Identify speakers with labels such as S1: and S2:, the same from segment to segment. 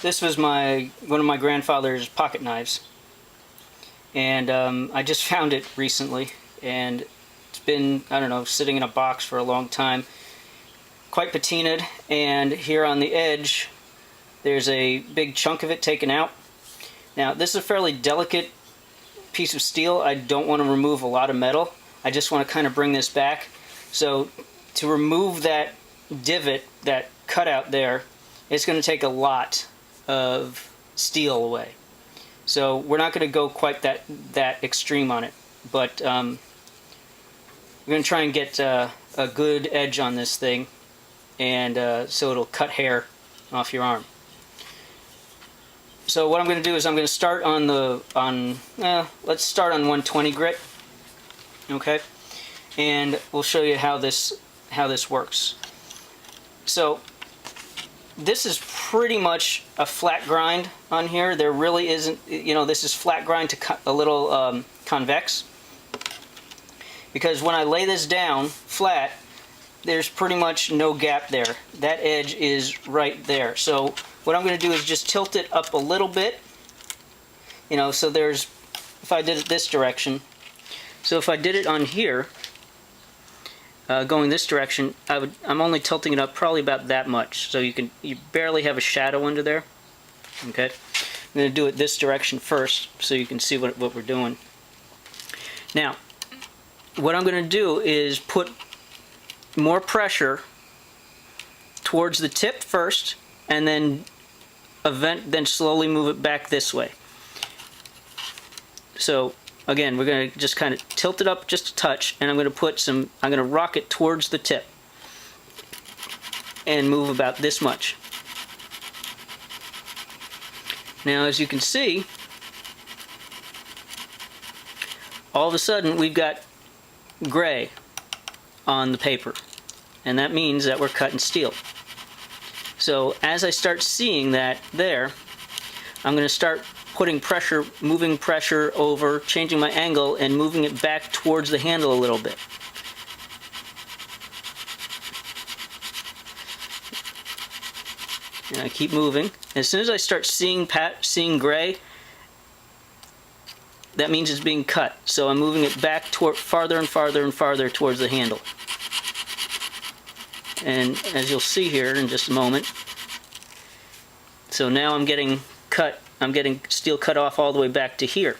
S1: This was one of my grandfather's pocket knives, and I just found it recently, and it's been, I don't know, sitting in a box for a long time. Quite patinaed, and here on the edge there's a big chunk of it taken out. Now this is a fairly delicate piece of steel. I don't want to remove a lot of metal. I just want to kind of bring this back. So to remove that divot, that cutout there, it's going to take a lot of steel away. So we're not going to go quite that extreme on it, but we're going to try and get a good edge on this thing, and so it'll cut hair off your arm. So what I'm going to do is I'm going to start on let's start on 120 grit, okay, and we'll show you how this works. So this is pretty much a flat grind on here. There really isn't, you know, this is flat grind to a little convex, because when I lay this down flat, there's pretty much no gap there. That edge is right there. So what I'm going to do is just tilt it up a little bit, you know, so there's, if I did it this direction, so if I did it on here, going this direction, I'm only tilting it up probably about that much, so you barely have a shadow under there. Okay, I'm going to do it this direction first so you can see what we're doing. Now, what I'm going to do is put more pressure towards the tip first, and then slowly move it back this way. So again, we're going to just kind of tilt it up just a touch, and I'm going to rock it towards the tip and move about this much. Now, as you can see, all of a sudden we've got gray on the paper, and that means that we're cutting steel. So as I start seeing that there, I'm going to start putting pressure, moving pressure over, changing my angle, and moving it back towards the handle a little bit. And I keep moving. As soon as I start seeing gray, that means it's being cut. So I'm moving it back farther and farther and farther towards the handle. And as you'll see here in just a moment, so now I'm getting steel cut off all the way back to here.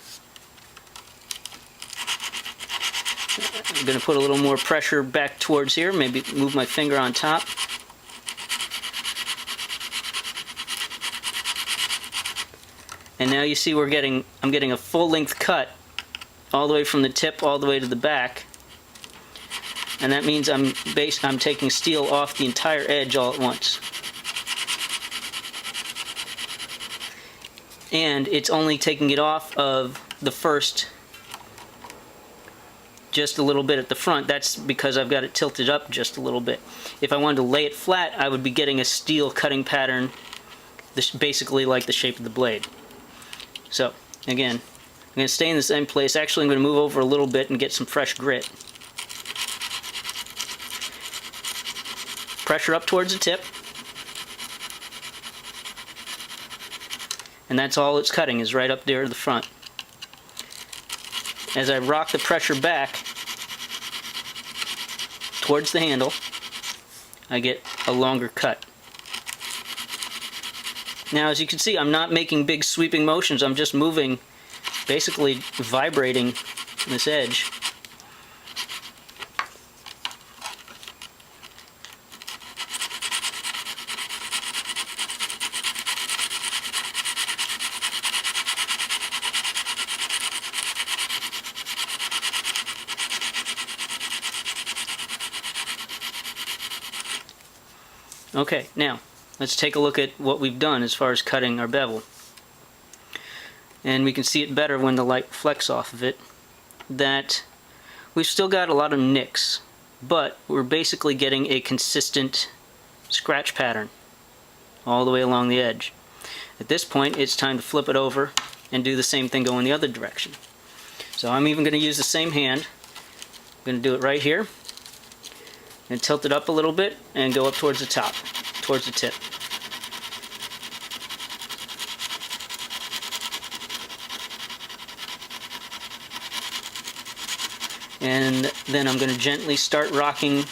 S1: I'm going to put a little more pressure back towards here, maybe move my finger on top. And now you see I'm getting a full-length cut all the way from the tip all the way to the back. And that means I'm taking steel off the entire edge all at once. And it's only taking it off of the first just a little bit at the front. That's because I've got it tilted up just a little bit. If I wanted to lay it flat, I would be getting a steel cutting pattern, basically like the shape of the blade. So again, I'm going to stay in the same place. Actually, I'm going to move over a little bit and get some fresh grit. Pressure up towards the tip, and that's all it's cutting, is right up there to the front. As I rock the pressure back towards the handle, I get a longer cut. Now, as you can see, I'm not making big sweeping motions. I'm just moving, basically vibrating this edge. Okay, now let's take a look at what we've done as far as cutting our bevel. And we can see it better when the light reflects off of it, that we've still got a lot of nicks, but we're basically getting a consistent scratch pattern all the way along the edge. At this point, it's time to flip it over and do the same thing going the other direction. So I'm even going to use the same hand. I'm going to do it right here and tilt it up a little bit and go up towards the top, towards the tip. And then I'm going to gently start rocking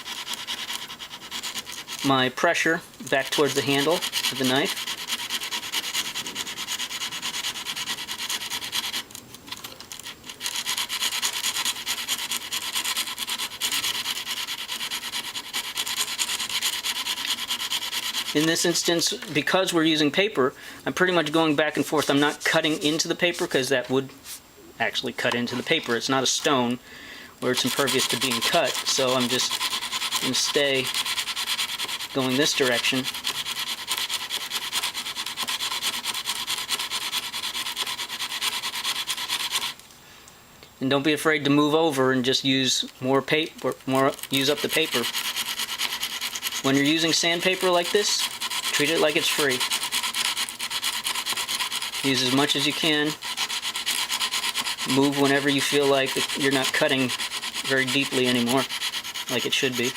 S1: my pressure back towards the handle of the knife. In this instance, because we're using paper, I'm pretty much going back and forth. I'm not cutting into the paper because that would actually cut into the paper. It's not a stone where it's impervious to being cut, so I'm just going to stay going this direction. And don't be afraid to move over and just use more paper, use up the paper. When you're using sandpaper like this, treat it like it's free. Use as much as you can. Move whenever you feel like you're not cutting very deeply anymore, like it should be.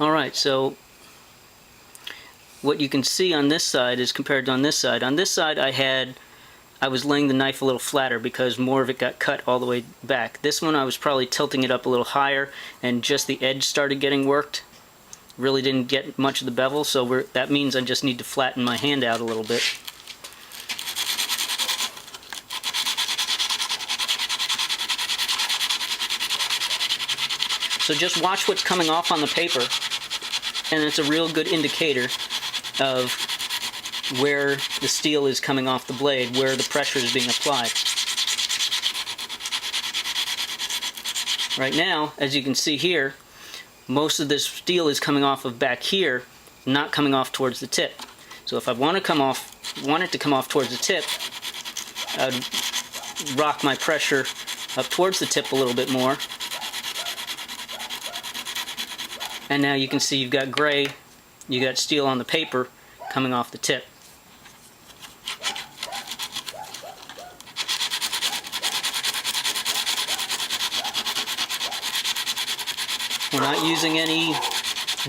S1: Alright, so what you can see on this side is compared to on this side. On this side I was laying the knife a little flatter because more of it got cut all the way back. This one I was probably tilting it up a little higher and just the edge started getting worked. Really didn't get much of the bevel, so that means I just need to flatten my hand out a little bit. So just watch what's coming off on the paper, and it's a real good indicator of where the steel is coming off the blade, where the pressure is being applied. Right now, as you can see here, most of this steel is coming off of back here, not coming off towards the tip. So if I want it to come off towards the tip, I'd rock my pressure up towards the tip a little bit more. And now you can see you've got gray, you got steel on the paper coming off the tip. We're not using any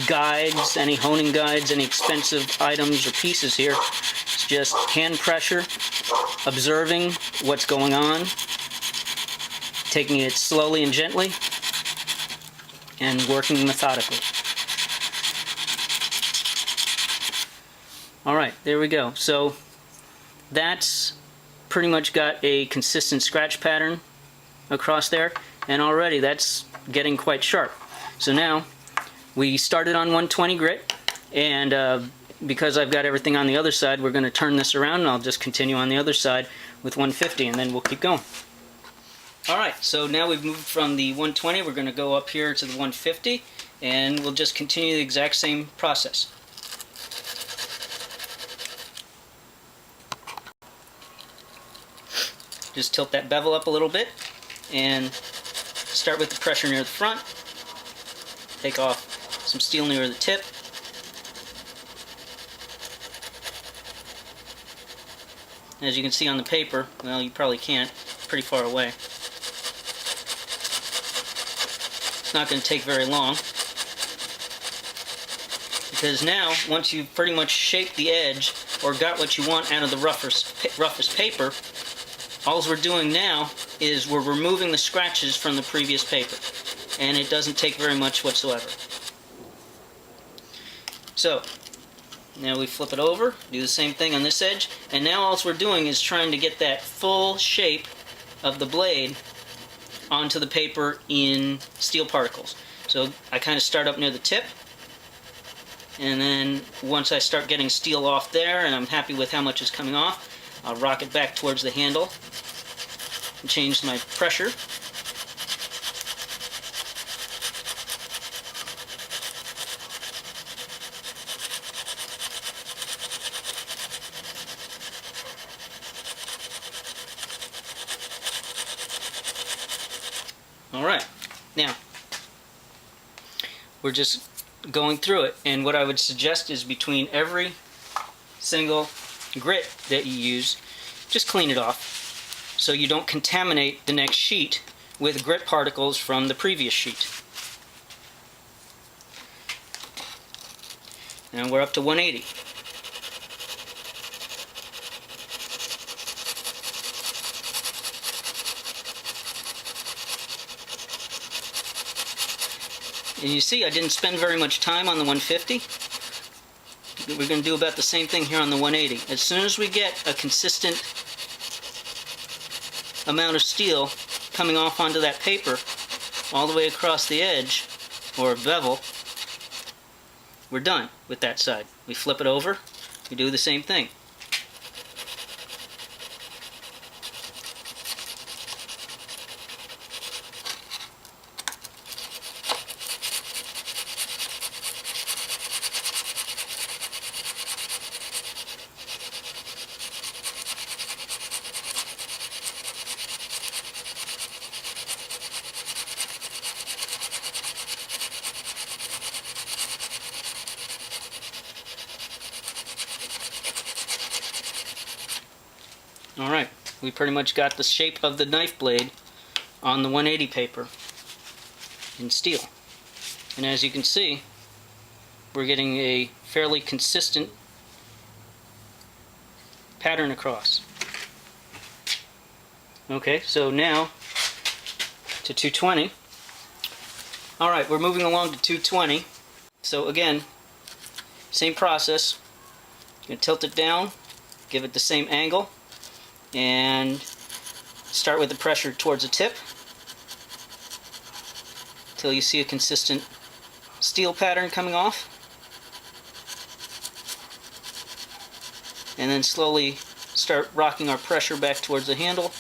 S1: guides, any honing guides, any expensive items or pieces here. It's just hand pressure, observing what's going on, taking it slowly and gently, and working methodically. Alright, there we go. So that's pretty much got a consistent scratch pattern across there, and already that's getting quite sharp. So now we started on 120 grit, and because I've got everything on the other side, we're going to turn this around and I'll just continue on the other side with 150 and then we'll keep going. Alright, so now we've moved from the 120, we're going to go up here to the 150, and we'll just continue the exact same process. Just tilt that bevel up a little bit, and start with the pressure near the front, take off some steel near the tip, as you can see on the paper, well, you probably can't, it's pretty far away. It's not going to take very long, because now once you've pretty much shaped the edge or got what you want out of the roughest paper, all we're doing now is we're removing the scratches from the previous paper, and it doesn't take very much whatsoever. So now we flip it over, do the same thing on this edge, and now all we're doing is trying to get that full shape of the blade onto the paper in steel particles. So I kind of start up near the tip, and then once I start getting steel off there and I'm happy with how much is coming off, I'll rock it back towards the handle and change my pressure. Alright, now we're just going through it, and what I would suggest is between every single grit that you use, just clean it off so you don't contaminate the next sheet with grit particles from the previous sheet. and we're up to 180. And you see I didn't spend very much time on the 150. We're going to do about the same thing here on the 180. As soon as we get a consistent amount of steel coming off onto that paper all the way across the edge, or bevel, we're done with that side. We flip it over, we do the same thing. Alright, we pretty much got the shape of the knife blade on the 180 paper in steel. And as you can see, we're getting a fairly consistent pattern across. Okay, so now to 220. Alright, we're moving along to 220. So again, same process. You're going to tilt it down, give it the same angle, and start with the pressure towards the tip until you see a consistent steel pattern coming off, and then slowly start rocking our pressure back towards the handle.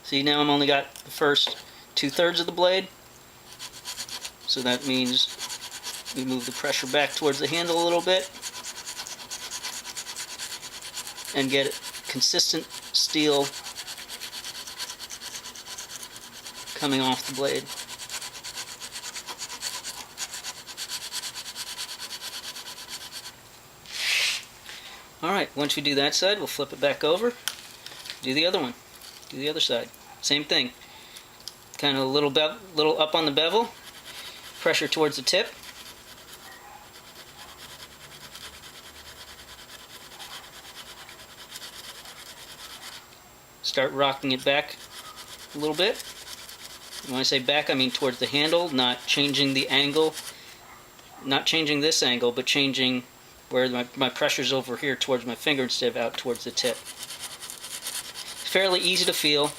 S1: See, now I'm only got the first 2/3 of the blade, so that means we move the pressure back towards the handle a little bit and get consistent steel coming off the blade. Alright, once we do that side, we'll flip it back over, do the other one, do the other side. Same thing. Kind of a little up on the bevel, pressure towards the tip. Start rocking it back a little bit. When I say back, I mean towards the handle, not changing the angle, not changing this angle, but changing where my pressure's over here towards my finger instead of out towards the tip. Fairly easy to feel.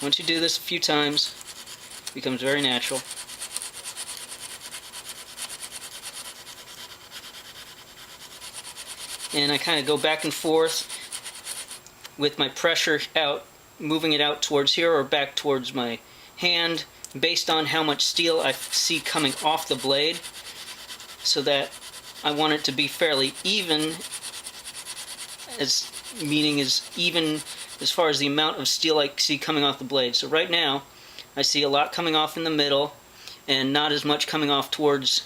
S1: Once you do this a few times, it becomes very natural. And I kind of go back and forth with my pressure out, moving it out towards here or back towards my hand, based on how much steel I see coming off the blade, so that I want it to be fairly even, meaning even as far as the amount of steel I see coming off the blade. So right now I see a lot coming off in the middle and not as much coming off towards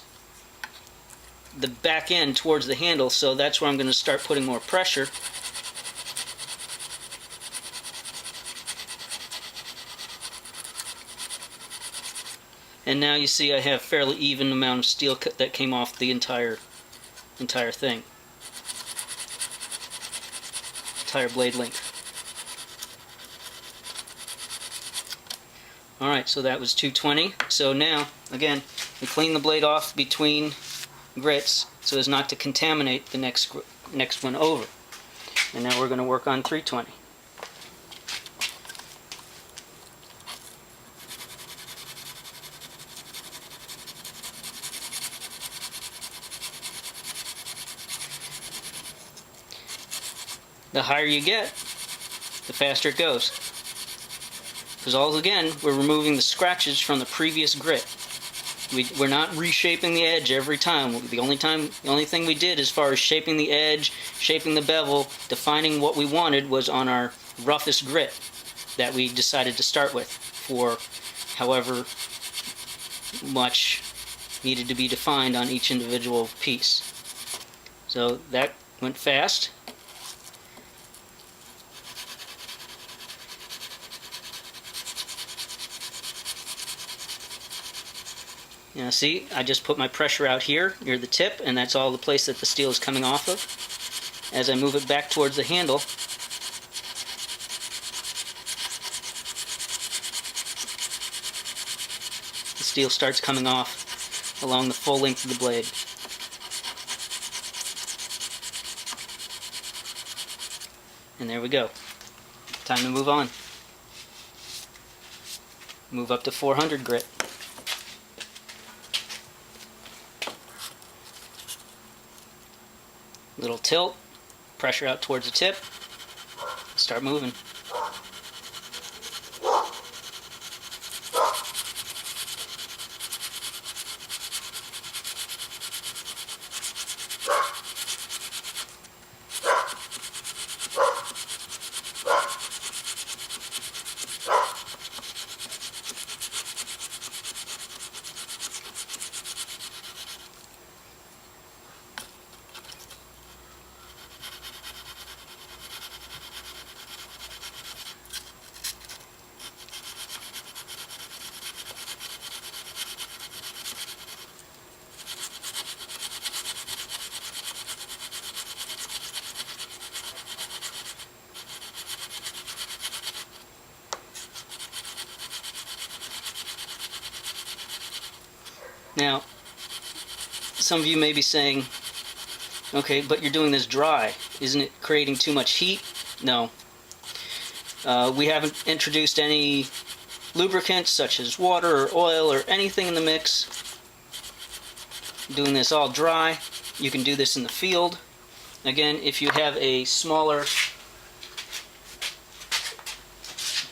S1: the back end, towards the handle, so that's where I'm going to start putting more pressure. And now you see I have fairly even amount of steel that came off the entire thing. Entire blade length. Alright, so that was 220. So now, again, we clean the blade off between grits so as not to contaminate the next one over. And now we're going to work on 320. The higher you get, the faster it goes. Because again, we're removing the scratches from the previous grit. We're not reshaping the edge every time. The only thing we did as far as shaping the edge, shaping the bevel, defining what we wanted was on our roughest grit that we decided to start with for however much needed to be defined on each individual piece. So that went fast. Now see, I just put my pressure out here near the tip, and that's all the place that the steel is coming off of. As I move it back towards the handle, the steel starts coming off along the full length of the blade. And there we go. Time to move on. Move up to 400 grit. Little tilt, pressure out towards the tip, start moving. Now, some of you may be saying, okay, but you're doing this dry. Isn't it creating too much heat? No. We haven't introduced any lubricants such as water or oil or anything in the mix. Doing this all dry. You can do this in the field. Again, if you have a smaller,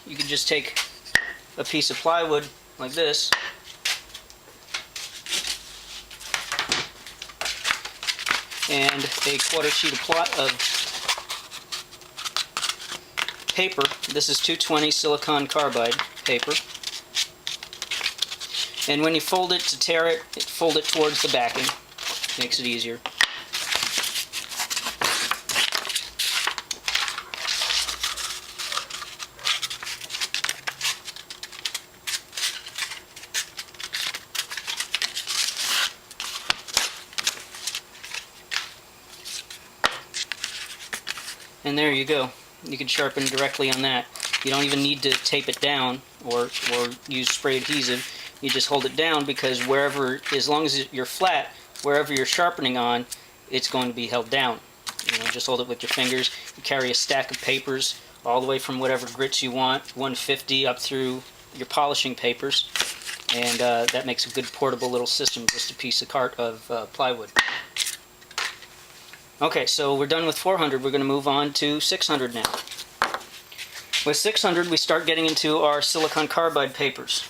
S1: you can just take a piece of plywood like this, and a quarter sheet of paper. This is 220 silicon carbide paper. And when you fold it to tear it, fold it towards the backing. Makes it easier. And there you go. You can sharpen directly on that. You don't even need to tape it down or use spray adhesive. You just hold it down, because wherever, as long as you're flat, wherever you're sharpening on, it's going to be held down. You know, just hold it with your fingers. You carry a stack of papers all the way from whatever grits you want, 150 up through your polishing papers, and that makes a good portable little system, just a piece of plywood. Okay, so we're done with 400. We're going to move on to 600 now. With 600, we start getting into our silicon carbide papers.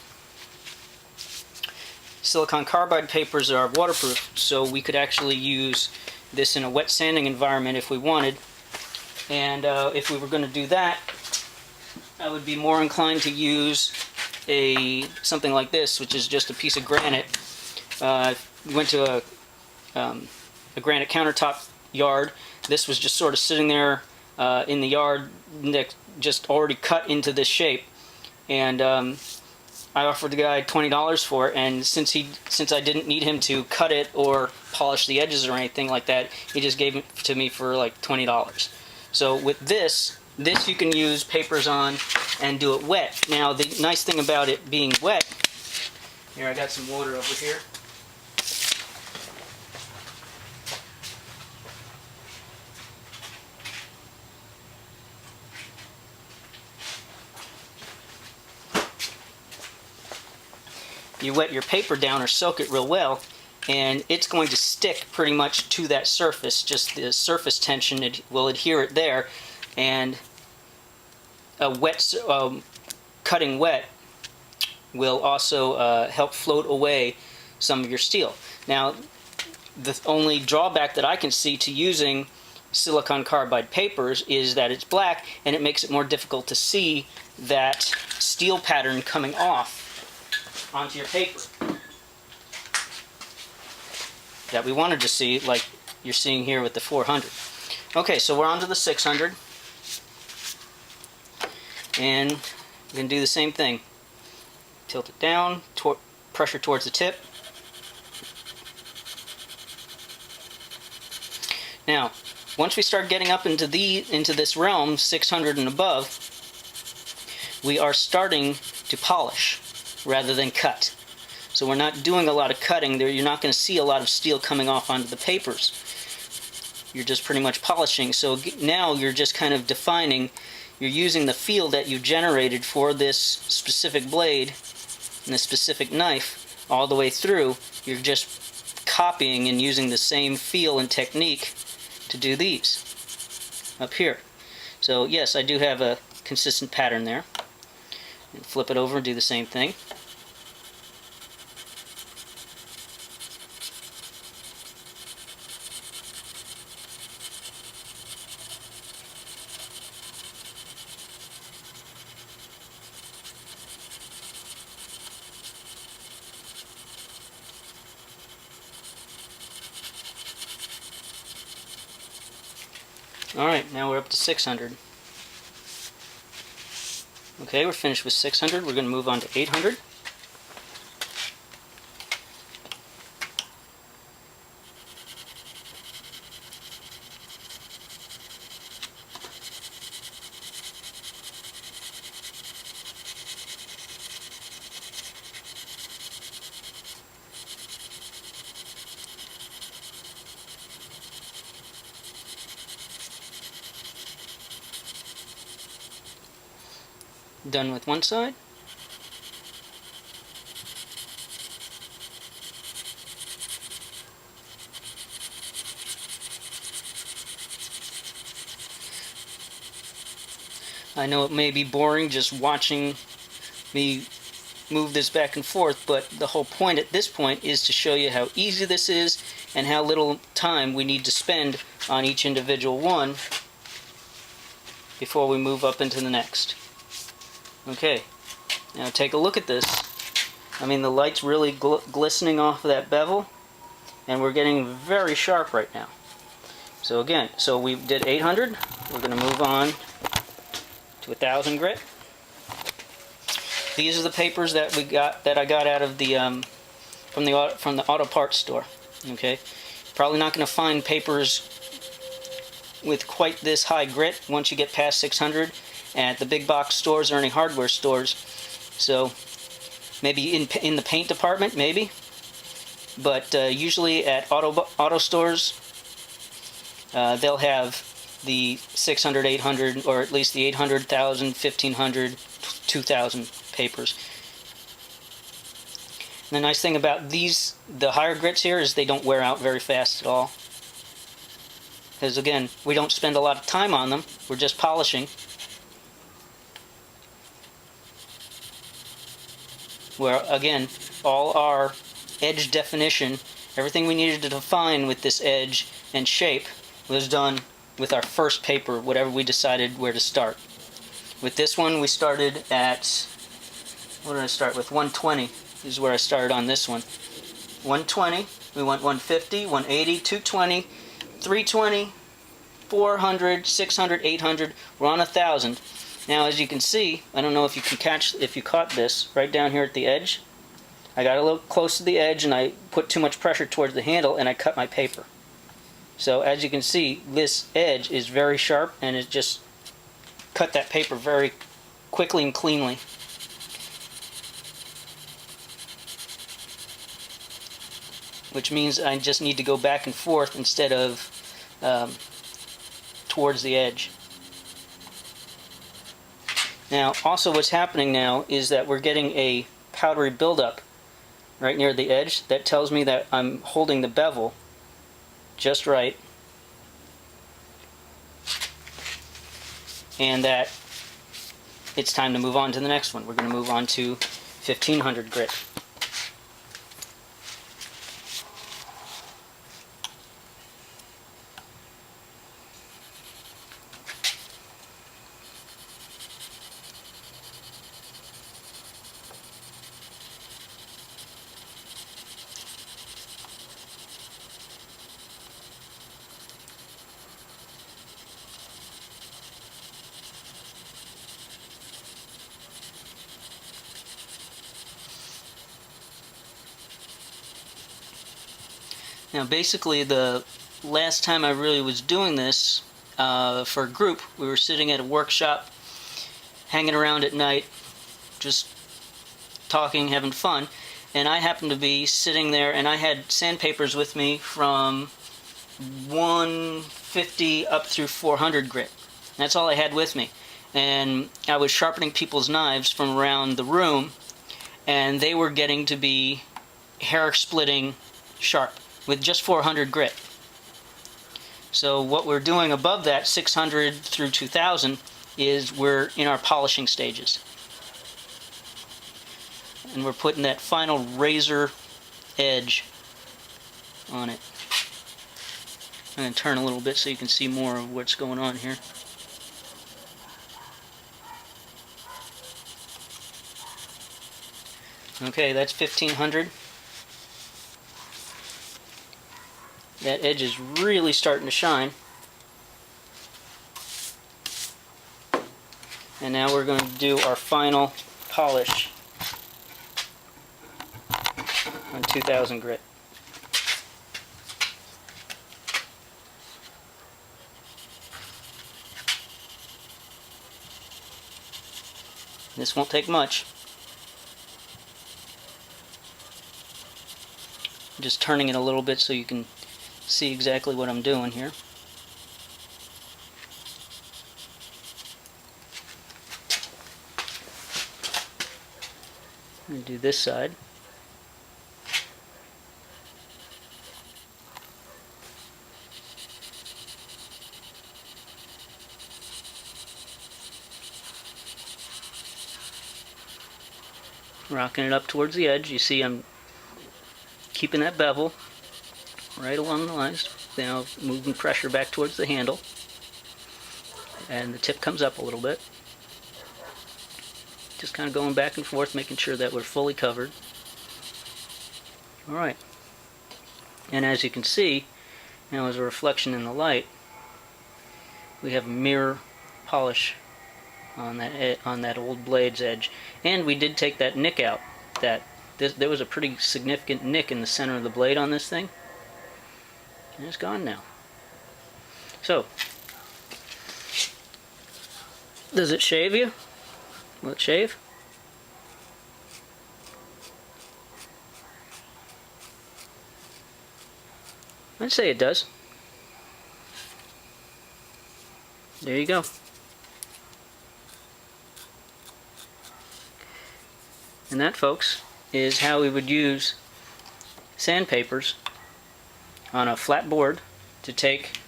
S1: Silicon carbide papers are waterproof, so we could actually use this in a wet sanding environment if we wanted. And if we were going to do that, I would be more inclined to use something like this, which is just a piece of granite. We went to a granite countertop yard. This was just sort of sitting there in the yard, just already cut into this shape, and I offered the guy $20 for it, and since I didn't need him to cut it or polish the edges or anything like that, he just gave it to me for like $20. So with this you can use papers on and do it wet. Now the nice thing about it being wet, here I got some water over here. You wet your paper down or soak it real well, and it's going to stick pretty much to that surface. Just the surface tension will adhere it there, and a wet cutting wet will also help float away some of your steel. Now, the only drawback that I can see to using silicon carbide papers is that it's black, and it makes it more difficult to see that steel pattern coming off onto your paper that we wanted to see, like you're seeing here with the 400. Okay, so we're on to the 600, and we're going to do the same thing. Tilt it down, pressure towards the tip, Now, once we start getting up into this realm, 600 and above, we are starting to polish rather than cut. So we're not doing a lot of cutting there. You're not going to see a lot of steel coming off onto the papers. You're just pretty much polishing. So now you're just kind of defining, you're using the feel that you generated for this specific blade and this specific knife all the way through. You're just copying and using the same feel and technique to do these up here. So yes, I do have a consistent pattern there. And flip it over and do the same thing. Alright, now we're up to 600. Okay, we're finished with 600. We're going to move on to 800. Done with one side. I know it may be boring just watching me move this back and forth, but the whole point at this point is to show you how easy this is and how little time we need to spend on each individual one before we move up into the next. Okay, now take a look at this. I mean, the light's really glistening off of that bevel, and we're getting very sharp right now. So again, so we did 800. We're going to move on to 1000 grit. These are the papers that I got out of the from the auto parts store. Okay, probably not going to find papers with quite this high grit once you get past 600 at the big box stores or any hardware stores. So maybe in the paint department, maybe, but usually at auto stores they'll have the 600, 800, or at least the 800, 1000, 1500, 2000 papers. And the nice thing about these, the higher grits here, is they don't wear out very fast at all. Because again, we don't spend a lot of time on them, we're just polishing. Where again, all our edge definition, everything we needed to define with this edge and shape was done with our first paper, whatever we decided where to start. With this one, we started at, what did I start with? 120 is where I started on this one. 120, we went 150, 180, 220, 320, 400, 600, 800, we're on 1000. Now, as you can see, I don't know if you can catch, if you caught this, right down here at the edge. I got a little close to the edge and I put too much pressure towards the handle and I cut my paper. So as you can see, this edge is very sharp and it just cut that paper very quickly and cleanly. Which means I just need to go back and forth instead of towards the edge. Now, also what's happening now is that we're getting a powdery buildup right near the edge. That tells me that I'm holding the bevel just right, and that it's time to move on to the next one. We're going to move on to 1500 grit. Now basically the last time I really was doing this for a group. We were sitting at a workshop, hanging around at night, just talking, having fun, and I happened to be sitting there, and I had sandpapers with me from 150 up through 400 grit. That's all I had with me. And I was sharpening people's knives from around the room, and they were getting to be hair-splitting sharp with just 400 grit. So what we're doing above that, 600 through 2000, is we're in our polishing stages. And we're putting that final razor edge on it. I'm going to turn a little bit so you can see more of what's going on here. Okay, that's 1500. That edge is really starting to shine. And now we're going to do our final polish on 2000 grit. This won't take much. I'm just turning it a little bit so you can see exactly what I'm doing here. I'm going to do this side. Rocking it up towards the edge. You see I'm keeping that bevel right along the lines. Now moving pressure back towards the handle. And the tip comes up a little bit. Just kind of going back and forth, making sure that we're fully covered. Alright. And as you can see, now as a reflection in the light, we have a mirror polish on that old blade's edge. And we did take that nick out. There was a pretty significant nick in the center of the blade on this thing. And it's gone now. So, does it shave you? Will it shave? I'd say it does. There you go. And that, folks, is how we would use sandpapers on a flat board to take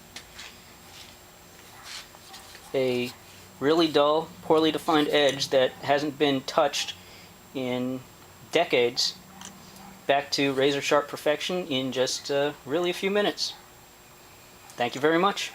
S1: a really dull, poorly defined edge that hasn't been touched in decades back to razor sharp perfection in just really a few minutes. Thank you very much.